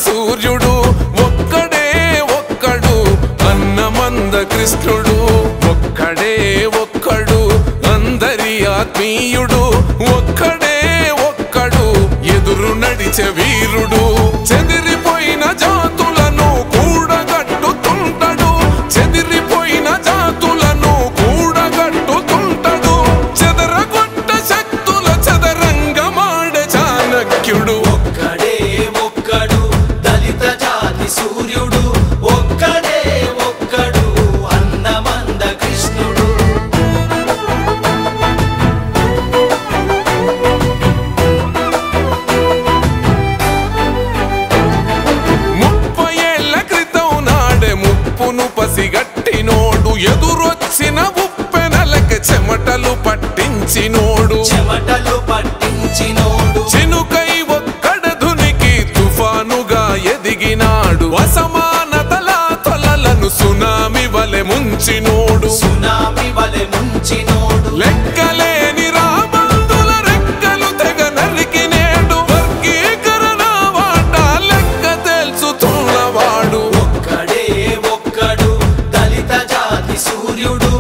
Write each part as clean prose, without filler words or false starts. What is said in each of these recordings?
సూర్యుడు ఒక్కడే ఒక్కడు అన్నమంద కృష్ణుడు ఒక్కడే ఒక్కడు అందరి ఆత్మీయుడు ఒక్కడే ఒక్కడు ఎదురు నడిచే వీరుడు చెదిరిపోయిన జాతులను కూడగట్టుతుంటాడు చెదిరిపోయిన జాతులను కూడగట్టుతుంటాడు చెదరగొట్ట శక్తుల చదరంగమాడే చాణక్యుడు ఒక్కడే ఒక్కడు దళిత జాతి సూర్యుడు ఒక్కడే ఒక్కడు అన్నమంద కృష్ణుడు 30 ఏళ్ల క్రితం నాడే ముప్పును పసిగట్టినోడు ఎదురొచ్చిన ఉప్పెనలకి చెమటలు పట్టించినోడు చినుకై ఒక్కడ ధునికి తుఫానుగా ఎదిగినాడు అసమానతల తొలలను సునామీ వలె ముంచినోడు లెక్కలేని రాబందుల రెక్కలు తెగ నరికినేడు వర్గీకరణ వాట లెక్క తెలుసుతున్నవాడు ఒక్కడే ఒక్కడు దళిత జాతి సూర్యుడు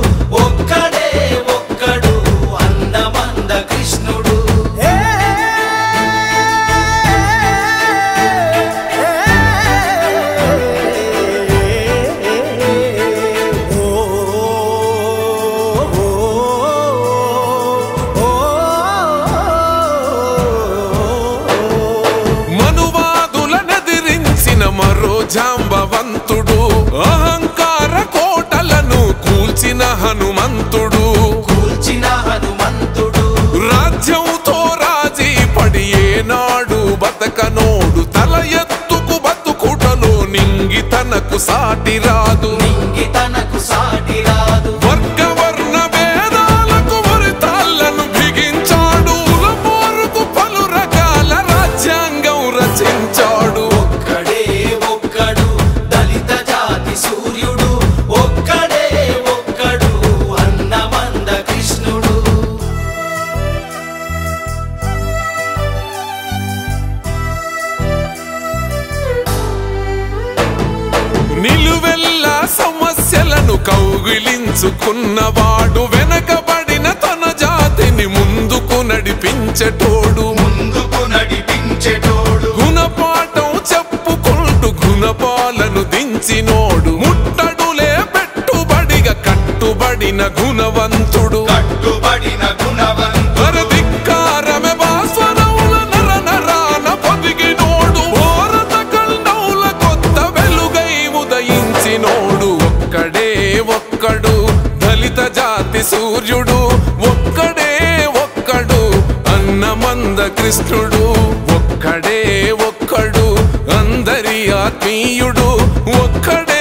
ఒక్కడే ఒక్కడు అన్నమంద కృష్ణుడు మనువాదులనెదిరించిన మరో జాంబవంతుడు అహంకార కోటలను కూల్చిన హనుమంతుడు రాజ్యంతో రాజీ పడి ఏనాడు బతకనోడు తల ఎత్తుకు బతుకుటలో నింగి తనకు సాటి రాదు వర్గవర్ణ భేదాలకు ఉరితాళ్లను బిగించాడు పోరుకు పలు రకాల రాజ్యాంగం రచించాడు ఒక్కడే ఒక్కడు దళిత జాతి సూర్యుడు ఒక్కడే ఒక్కడు అన్నమంద కృష్ణుడు నిలువెల్లా సమస్యలను కౌగిలించుకున్నవాడు వెనకబడిన తన జాతిని ముందుకు నడిపించేటోడు గుణపాఠం చెప్పుకుంటూ గుణపాలను దించినోడు ముట్టడులే పెట్టుబడిగా కట్టుబడిన గుణవంతుడు ధిక్కారమే భాస్వరముల నర నరాన పొదిగినోడు భారత ఖండముల కొత్త వెలుగై ఉదయించినోడు ఒక్కడే ఒక్కడు దళిత జాతి సూర్యుడు ఒక్కడే ఒక్కడు అన్నమంద కృష్ణుడు ఒక్కడే ఒక్కడు అందరి ఆత్మీయుడు ఒక్కడే